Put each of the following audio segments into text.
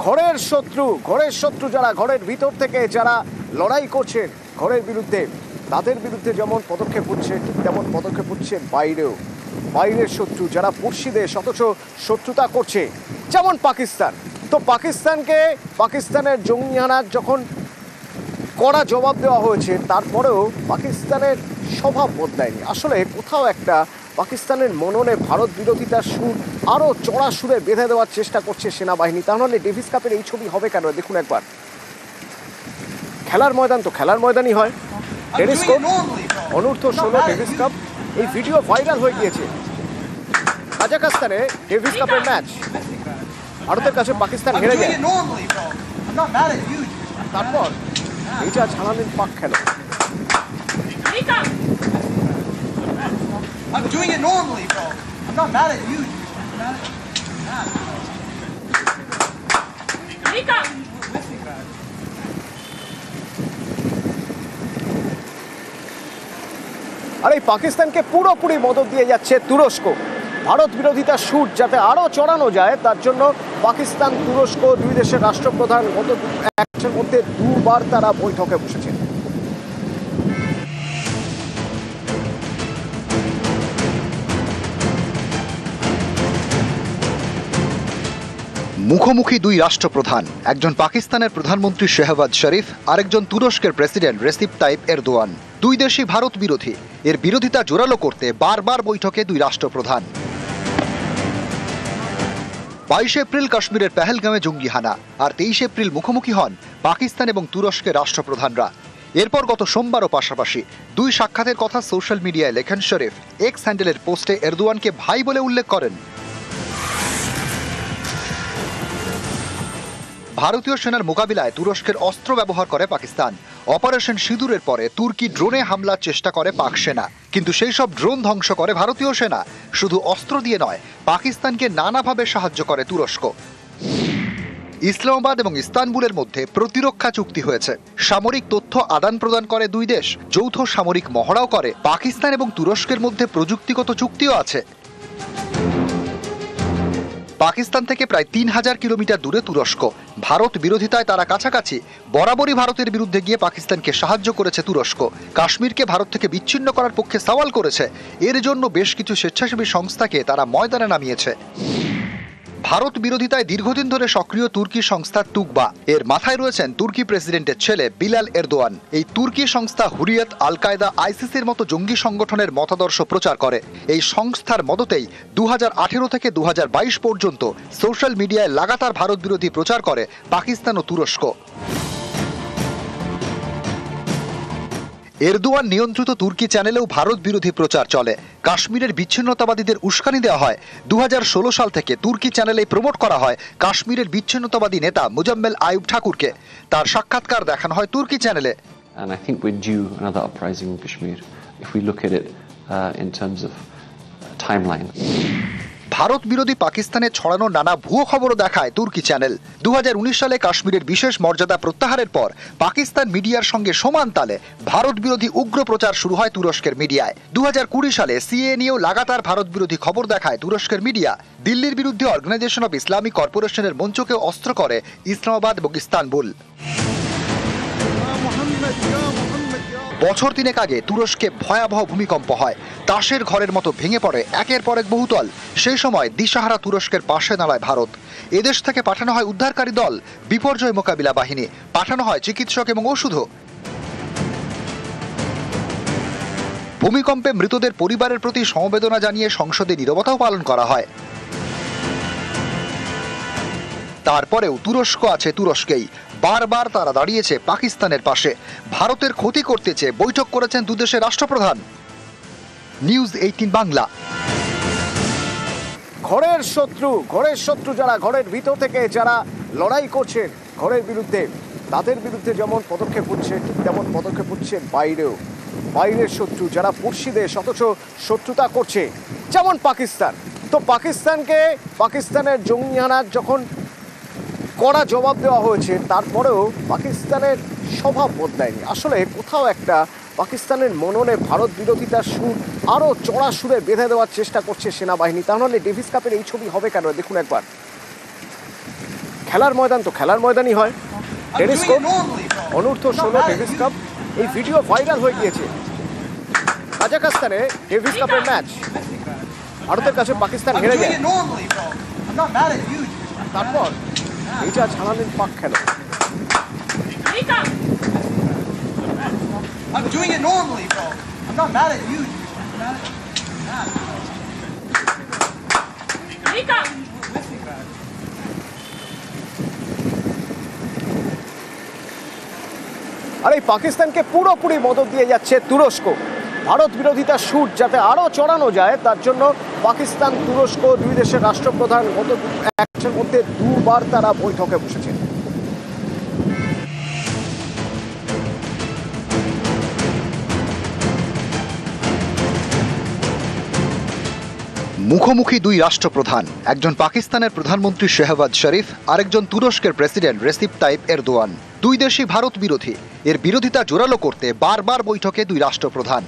ঘরের শত্রু যারা ঘরের ভিতর থেকে যারা লড়াই করছেন ঘরের বিরুদ্ধে, তাদের বিরুদ্ধে যেমন পদক্ষেপ হচ্ছে ঠিক তেমন পদক্ষেপ হচ্ছে বাইরের শত্রু যারা পড়শি দেশ অথচ শত্রুতা করছে, যেমন পাকিস্তান। তো পাকিস্তানের জঙ্গিহানার যখন কড়া জবাব দেওয়া হয়েছে, তারপরেও পাকিস্তানের স্বভাব বদলায়নি। আসলে কোথাও একটা পাকিস্তানের মননে ভারত বিরোধিতার সুর আরও চড়া সুরে বেঁধে দেওয়ার চেষ্টা করছে সেনাবাহিনী। তাহলে ডেভিস কাপের এই ছবি হবে কেন? দেখুন একবার, খেলার ময়দান তো খেলার ময়দানই হয়। টেনিস কোর্ট, অনূর্ধ্ব-16 ডেভিস কাপ, এই ভিডিও ভাইরাল হয়ে গিয়েছে। কাজাখস্তানে ডেভিস কাপের ম্যাচ, ভারতের কাছে পাকিস্তান হেরে যায়। তারপর এইটা ঝালালেন পাক খেলো। I'm doing it normally, bro. I'm not mad at you. আর এই পাকিস্তানকে পুরোপুরি মদত দিয়ে যাচ্ছে তুরস্ক। ভারত বিরোধিতার সুর যাতে আরও চড়ানো যায়, তার জন্য পাকিস্তান তুরস্ক দুই দেশের রাষ্ট্রপ্রধান গত এক মাসের মধ্যে দুবার তারা বৈঠকে বসেছেন। মুখোমুখি দুই রাষ্ট্রপ্রধান, একজন পাকিস্তানের প্রধানমন্ত্রী শেহবাজ শরীফ, আরেকজন তুরস্কের প্রেসিডেন্ট রেসিপ তাইপ এরদোয়ান। দুই দেশই ভারত বিরোধী। এর বিরোধিতা জোরালো করতে বারবার বৈঠকে দুই রাষ্ট্রপ্রধান। 22 এপ্রিল কাশ্মীরের পেহেলগামে জঙ্গিহানা, আর 23 এপ্রিল মুখোমুখি হন পাকিস্তান এবং তুরস্কের রাষ্ট্রপ্রধানরা। এরপর গত সোমবারও পাশাপাশি দুই সাক্ষাতের কথা সোশ্যাল মিডিয়ায় লেখেন শরীফ। এক্স হ্যান্ডেলের পোস্টে এরদোয়ানকে ভাই বলে উল্লেখ করেন। ভারতীয় সেনার মোকাবিলায় তুরস্কের অস্ত্র ব্যবহার করে পাকিস্তান। অপারেশন সিঁদুরের পরে তুর্কি ড্রোনে হামলার চেষ্টা করে পাক সেনা, কিন্তু সেই সব ড্রোন ধ্বংস করে ভারতীয় সেনা। শুধু অস্ত্র দিয়ে নয়, পাকিস্তানকে নানাভাবে সাহায্য করে তুরস্ক। ইসলামাবাদ এবং ইস্তানবুলের মধ্যে প্রতিরক্ষা চুক্তি হয়েছে। সামরিক তথ্য আদান প্রদান করে দুই দেশ, যৌথ সামরিক মহড়াও করে। পাকিস্তান এবং তুরস্কের মধ্যে প্রযুক্তিগত চুক্তিও আছে। পাকিস্তান থেকে প্রায় 3000 কিলোমিটার দূরে তুরস্ক। ভারত বিরোধিতায় তারা কাছাকাছি। বরাবরই ভারতের বিরুদ্ধে গিয়ে পাকিস্তানকে সাহায্য করেছে তুরস্ক। কাশ্মীরকে ভারত থেকে বিচ্ছিন্ন করার পক্ষে সওয়াল করেছে। এর জন্য বেশ কিছু স্বেচ্ছাসেবী সংস্থাকে তারা ময়দানে নামিয়েছে। ভারত বিরোধিতায় দীর্ঘদিন ধরে সক্রিয় তুর্কি সংস্থা তুকবা, এর মাথায় রয়েছেন তুর্কি প্রেসিডেন্টের ছেলে বিলাল এরদোয়ান। এই তুর্কি সংস্থা হুরিয়ত, আল কায়দা, আইসিসির মতো জঙ্গি সংগঠনের মতাদর্শ প্রচার করে। এই সংস্থার মদতেই 2018 থেকে 2022 পর্যন্ত সোশ্যাল মিডিয়ায় লাগাতার ভারত বিরোধী প্রচার করে পাকিস্তান ও তুরস্ক। এরদোয়ান নিয়ন্ত্রিত তুর্কি চ্যানেলেও ভারত বিরোধী প্রচার চলে। কাশ্মীরের বিচ্ছিন্নতাবাদীদের উস্কানি দেওয়া হয়। 2016 সাল থেকে তুর্কি চ্যানেলে প্রমোট করা হয় কাশ্মীরের বিচ্ছিন্নতাবাদী নেতা মুজাম্মেল আইয়ুব ঠাকুরকে। তার সাক্ষাৎকার দেখানো হয় তুর্কি চ্যানেলে। And I think we're due another uprising in Kashmir if we look at it in terms of timeline. Bharat বিরোধী পাকিস্তানে ছড়ানো নানা ভুয়ো খবরও দেখায় তুর্কি চ্যানেল। 2019 সালে কাশ্মীরের বিশেষ মর্যাদা প্রত্যাহারের পর পাকিস্তান মিডিয়ার সঙ্গে সমান তালে ভারত বিরোধী উগ্র প্রচার শুরু হয় তুরস্কের মিডিয়ায়। 2020 সালে সিএএ নিয়েও লাগাতার ভারত বিরোধী খবর দেখায় তুরস্কের মিডিয়া। দিল্লির বিরুদ্ধে অর্গানাইজেশন অব ইসলামিক কর্পোরেশনের মঞ্চকেও অস্ত্র করে ইসলামাবাদ এবং ইস্তানবুল। বছর তিনেক আগে তুরস্কে ভয়াবহ ভূমিকম্প হয়। তাসের ঘরের মতো ভেঙে পড়ে একের পর এক বহুতল। সেই সময় দিশাহারা তুরস্কের পাশে দাঁড়ায় ভারত। এদেশ থেকে পাঠানো হয় উদ্ধারকারী দল, বিপর্যয় মোকাবিলা বাহিনী, পাঠানো হয় চিকিৎসক এবং ওষুধও। ভূমিকম্পে মৃতদের পরিবারের প্রতি সমবেদনা জানিয়ে সংসদে নীরবতাও পালন করা হয়। তারপরেও তুরস্ক আছে তুরস্কেই। বারবার তারা দাঁড়িয়েছে পাকিস্তানের পাশে। ভারতের ক্ষতি করতে চেয়ে বৈঠক করেছেন দুদেশের রাষ্ট্রপ্রধান। নিউজ 18 বাংলা। ঘরের শত্রু যারা ঘরের ভিতর থেকে যারা লড়াই করছেন ঘরের বিরুদ্ধে, তাদের বিরুদ্ধে যেমন পদক্ষেপ হচ্ছে ঠিক তেমন পদক্ষেপ হচ্ছে বাইরের শত্রু যারা পড়শি দেশ অথচ শত্রুতা করছে, যেমন পাকিস্তান। তো পাকিস্তানের জঙ্গিহানার যখন কড়া জবাব দেওয়া হয়েছে, তারপরেও পাকিস্তানের স্বভাব বদলায়নি। আসলে কোথাও একটা পাকিস্তানের মননে ভারত বিরোধিতার সুর আরও চড়া সুরে বেঁধে দেওয়ার চেষ্টা করছে সেনাবাহিনী। তাহলে ডেভিস কাপের এই ছবি হবে কেন? দেখুন একবার, খেলার ময়দান তো খেলার ময়দানই হয়। I'm tennis doing court, it normally, bro. অনূর্ধ্ব I'm not 16 mad at Davis you. Cup, এই ভিডিও ভাইরাল হয়ে গিয়েছে। কাজাখস্তানে ডেভিস কাপের ম্যাচ, ভারতের কাছে পাকিস্তান I'm হেরে doing যায়। it normally, bro. I'm not mad at you. তারপর এইটা ছাড়ালেন পাক খেলা। I'm doing it normally, bro. I'm not mad at you. আর এই পাকিস্তানকে পুরোপুরি মদত দিয়ে যাচ্ছে তুরস্ক। ভারত বিরোধিতার সুর যাতে আরও চড়ানো যায় তার জন্য পাকিস্তান তুরস্ক দুই দেশের রাষ্ট্রপ্রধান গত এক মাসের মধ্যে দুবার তারা বৈঠকে বসেছেন। মুখোমুখি দুই রাষ্ট্রপ্রধান, একজন পাকিস্তানের প্রধানমন্ত্রী শেহবাজ শরীফ, আরেকজন তুরস্কের প্রেসিডেন্ট রেসিপ তাইপ এরদোয়ান। দুই দেশই ভারত বিরোধী। এর বিরোধিতা জোরালো করতে বারবার বৈঠকে দুই রাষ্ট্রপ্রধান।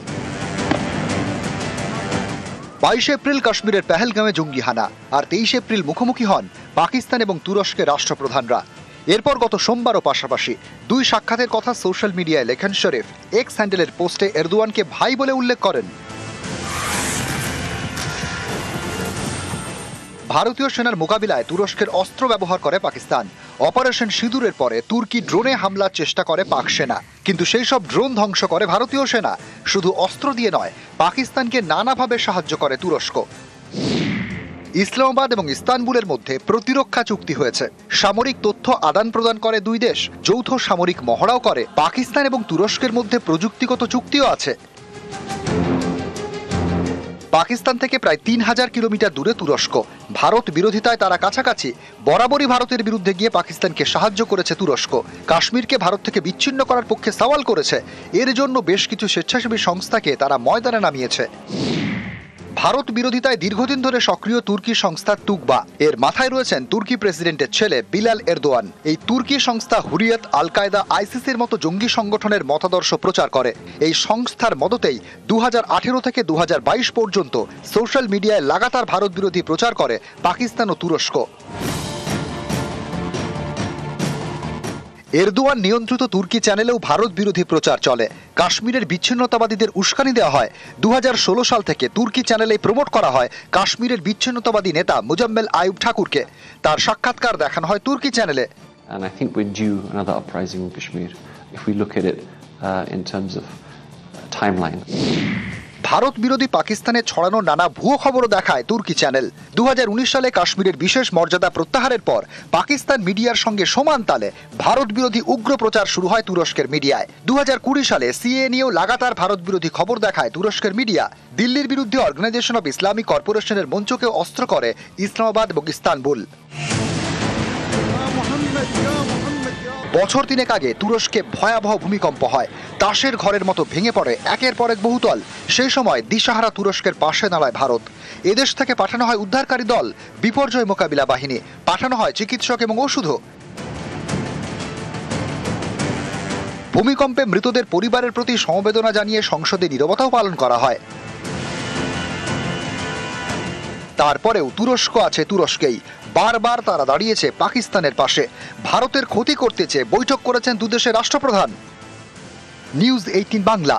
22 এপ্রিল কাশ্মীরের পেহেলগামে জঙ্গি হানা, আর 23 এপ্রিল মুখোমুখি হন পাকিস্তান এবং তুরস্কের রাষ্ট্রপ্রধানরা। এরপর গত সোমবারও পাশাপাশি দুই সাক্ষাতের কথা সোশ্যাল মিডিয়ায় লেখেন শরীফ। এক্স হ্যান্ডেলের পোস্টে এরদোয়ানকে ভাই বলে উল্লেখ করেন। ভারতীয় সেনার মোকাবিলায় তুরস্কের অস্ত্র ব্যবহার করে পাকিস্তান। অপারেশন সিঁদুরের পরে তুর্কি ড্রোনে হামলার চেষ্টা করে পাক সেনা, কিন্তু সেই সব ড্রোন ধ্বংস করে ভারতীয় সেনা। শুধু অস্ত্র দিয়ে নয়, পাকিস্তানকে নানাভাবে সাহায্য করে তুরস্ক। ইসলামাবাদ এবং ইস্তানবুলের মধ্যে প্রতিরক্ষা চুক্তি হয়েছে। সামরিক তথ্য আদান প্রদান করে দুই দেশ, যৌথ সামরিক মহড়াও করে। পাকিস্তান এবং তুরস্কের মধ্যে প্রযুক্তিগত চুক্তিও আছে। পাকিস্তান থেকে প্রায় 3000 কিলোমিটার দূরে তুরস্ক। ভারত বিরোধিতায় তারা কাছাকাছি। বরাবরই ভারতের বিরুদ্ধে গিয়ে পাকিস্তানকে সাহায্য করেছে তুরস্ক। কাশ্মীরকে ভারত থেকে বিচ্ছিন্ন করার পক্ষে সওয়াল করেছে। এর জন্য বেশ কিছু স্বেচ্ছাসেবী সংস্থাকে তারা ময়দানে নামিয়েছে। ভারত বিরোধিতায় দীর্ঘদিন ধরে সক্রিয় তুর্কি সংস্থা তুকবা, এর মাথায় রয়েছেন তুর্কি প্রেসিডেন্টের ছেলে বিলাল এরদোয়ান। এই তুর্কি সংস্থা হুরিয়ত, আল কায়দা, আইসিসির মতো জঙ্গি সংগঠনের মতাদর্শ প্রচার করে। এই সংস্থার মদতেই 2018 থেকে 2022 পর্যন্ত সোশ্যাল মিডিয়ায় লাগাতার ভারত বিরোধী প্রচার করে পাকিস্তান ও তুরস্ক। এরদোয়ান নিয়ন্ত্রিত তুর্কি চ্যানেলেও ভারত বিরোধী প্রচার চলে। কাশ্মীরের বিচ্ছিন্নতাবাদীদের উস্কানি দেওয়া হয়। 2016 সাল থেকে তুর্কি চ্যানেলে প্রমোট করা হয় কাশ্মীরের বিচ্ছিন্নতাবাদী নেতা মুজাম্মেল আইয়ুব ঠাকুরকে। তার সাক্ষাৎকার দেখানো হয় তুর্কি চ্যানেলে। And I think we're due another uprising in Kashmir if we look at it in terms of timeline. Bharat বিরোধী পাকিস্তানে ছড়ানো নানা ভুয়ো খবরও দেখায় তুর্কি চ্যানেল। 2019 সালে কাশ্মীরের বিশেষ মর্যাদা প্রত্যাহারের পর পাকিস্তান মিডিয়ার সঙ্গে সমান তালে ভারত বিরোধী উগ্র প্রচার শুরু হয় তুরস্কের মিডিয়ায়। 2020 সালে সিএএ নিয়েও লাগাতার ভারত বিরোধী খবর দেখায় তুরস্কের মিডিয়া। দিল্লির বিরুদ্ধে অর্গানাইজেশন অব ইসলামিক কর্পোরেশনের মঞ্চকে অস্ত্র করে ইসলামাবাদ এবং ইস্তানবুল। বছর তিনেক আগে তুরস্কে ভয়াবহ ভূমিকম্প হয়। তাসের ঘরের মতো ভেঙে পড়ে একের পর এক বহুতল। সেই সময় দিশাহারা তুরস্কের পাশে দাঁড়ায় ভারত। এদেশ থেকে পাঠানো হয় উদ্ধারকারী দল, বিপর্যয় মোকাবিলা বাহিনী, পাঠানো হয় চিকিৎসক এবং ওষুধও। ভূমিকম্পে মৃতদের পরিবারের প্রতি সমবেদনা জানিয়ে সংসদে নীরবতাও পালন করা হয়। তারপরেও তুরস্ক আছে তুরস্কেই। বারবার তারা দাঁড়িয়েছে পাকিস্তানের পাশে। ভারতের ক্ষতি করতে চেয়ে বৈঠক করেছেন দুদেশের রাষ্ট্রপ্রধান। নিউজ 18 বাংলা।